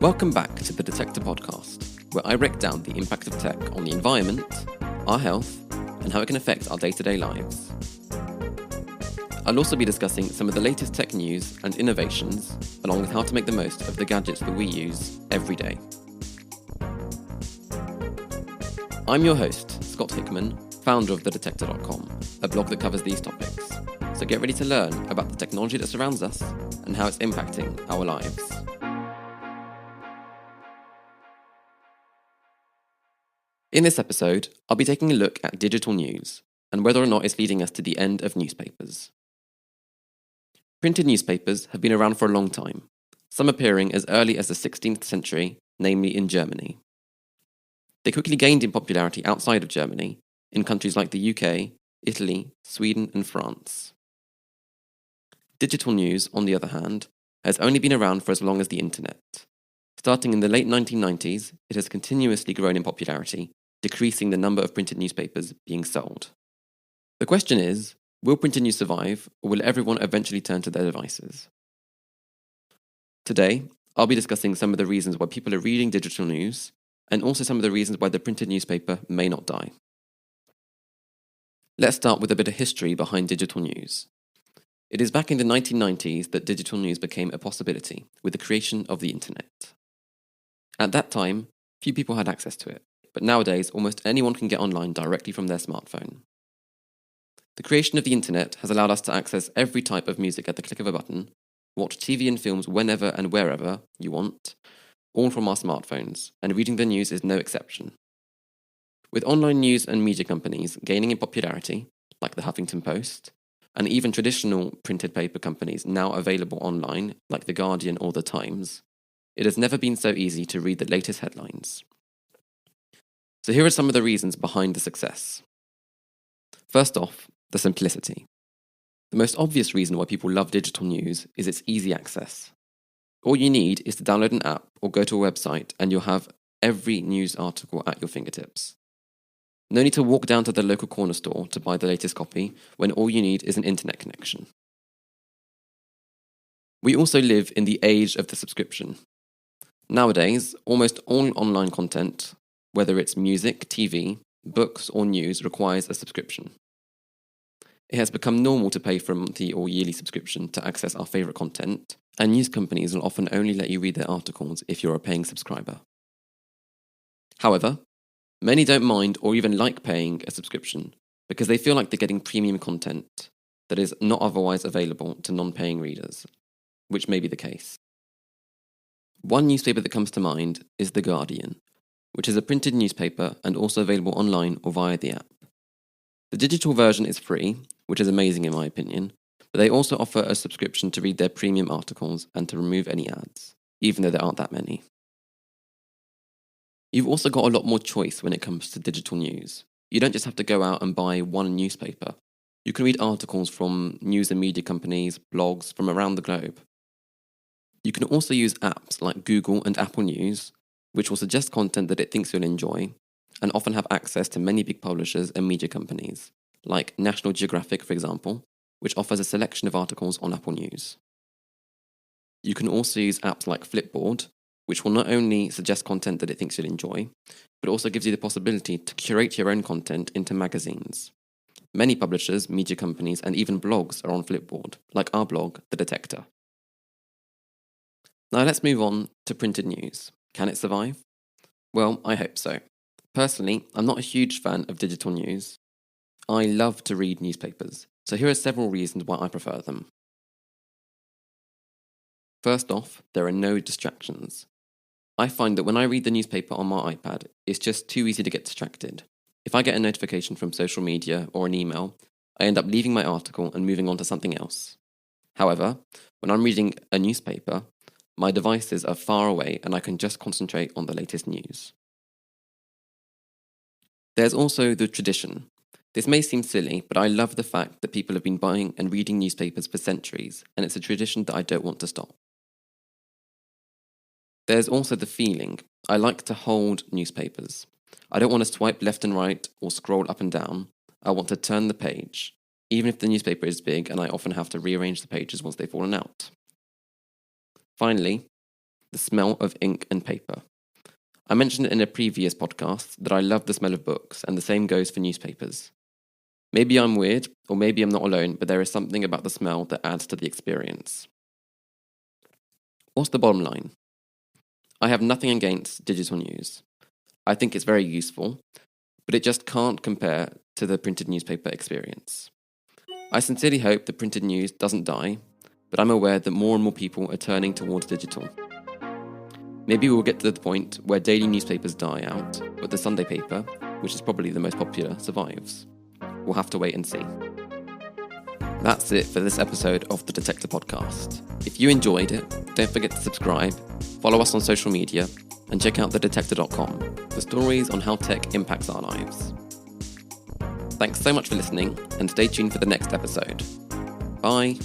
Welcome back to the Detechtor Podcast, where I break down the impact of tech on the environment, our health, and how it can affect our day-to-day lives. I'll also be discussing some of the latest tech news and innovations, along with how to make the most of the gadgets that we use every day. I'm your host, Scott Hickman, founder of thedetechtor.com, a blog that covers these topics. So get ready to learn about the technology that surrounds us and how it's impacting our lives. In this episode, I'll be taking a look at digital news and whether or not it's leading us to the end of newspapers. Printed newspapers have been around for a long time, some appearing as early as the 16th century, namely in Germany. They quickly gained in popularity outside of Germany, in countries like the UK, Italy, Sweden, and France. Digital news, on the other hand, has only been around for as long as the internet. Starting in the late 1990s, it has continuously grown in popularity, decreasing the number of printed newspapers being sold. The question is, will printed news survive, or will everyone eventually turn to their devices? Today, I'll be discussing some of the reasons why people are reading digital news, and also some of the reasons why the printed newspaper may not die. Let's start with a bit of history behind digital news. It is back in the 1990s that digital news became a possibility with the creation of the internet. At that time, few people had access to it, but nowadays almost anyone can get online directly from their smartphone. The creation of the internet has allowed us to access every type of music at the click of a button, watch TV and films whenever and wherever you want, all from our smartphones, and reading the news is no exception. With online news and media companies gaining in popularity, like the Huffington Post, and even traditional printed paper companies now available online, like The Guardian or The Times, it has never been so easy to read the latest headlines. So here are some of the reasons behind the success. First off, the simplicity. The most obvious reason why people love digital news is its easy access. All you need is to download an app or go to a website and you'll have every news article at your fingertips. No need to walk down to the local corner store to buy the latest copy when all you need is an internet connection. We also live in the age of the subscription. Nowadays, almost all online content, whether it's music, TV, books, or news, requires a subscription. It has become normal to pay for a monthly or yearly subscription to access our favourite content, and news companies will often only let you read their articles if you're a paying subscriber. However, many don't mind or even like paying a subscription because they feel like they're getting premium content that is not otherwise available to non-paying readers, which may be the case. One newspaper that comes to mind is The Guardian, which is a printed newspaper and also available online or via the app. The digital version is free, which is amazing in my opinion, but they also offer a subscription to read their premium articles and to remove any ads, even though there aren't that many. You've also got a lot more choice when it comes to digital news. You don't just have to go out and buy one newspaper. You can read articles from news and media companies, blogs from around the globe. You can also use apps like Google and Apple News, which will suggest content that it thinks you'll enjoy, and often have access to many big publishers and media companies, like National Geographic, for example, which offers a selection of articles on Apple News. You can also use apps like Flipboard, which will not only suggest content that it thinks you'll enjoy, but also gives you the possibility to curate your own content into magazines. Many publishers, media companies, and even blogs are on Flipboard, like our blog, The Detector. Now let's move on to printed news. Can it survive? Well, I hope so. Personally, I'm not a huge fan of digital news. I love to read newspapers, so here are several reasons why I prefer them. First off, there are no distractions. I find that when I read the newspaper on my iPad, it's just too easy to get distracted. If I get a notification from social media or an email, I end up leaving my article and moving on to something else. However, when I'm reading a newspaper, my devices are far away and I can just concentrate on the latest news. There's also the tradition. This may seem silly, but I love the fact that people have been buying and reading newspapers for centuries, and it's a tradition that I don't want to stop. There's also the feeling. I like to hold newspapers. I don't want to swipe left and right or scroll up and down. I want to turn the page, even if the newspaper is big and I often have to rearrange the pages once they've fallen out. Finally, the smell of ink and paper. I mentioned in a previous podcast that I love the smell of books, and the same goes for newspapers. Maybe I'm weird, or maybe I'm not alone, but there is something about the smell that adds to the experience. What's the bottom line? I have nothing against digital news. I think it's very useful, but it just can't compare to the printed newspaper experience. I sincerely hope the printed news doesn't die, but I'm aware that more and more people are turning towards digital. Maybe we'll get to the point where daily newspapers die out, but the Sunday paper, which is probably the most popular, survives. We'll have to wait and see. That's it for this episode of the Detechtor Podcast. If you enjoyed it, don't forget to subscribe, follow us on social media, and check out thedetechtor.com for stories on how tech impacts our lives. Thanks so much for listening, and stay tuned for the next episode. Bye!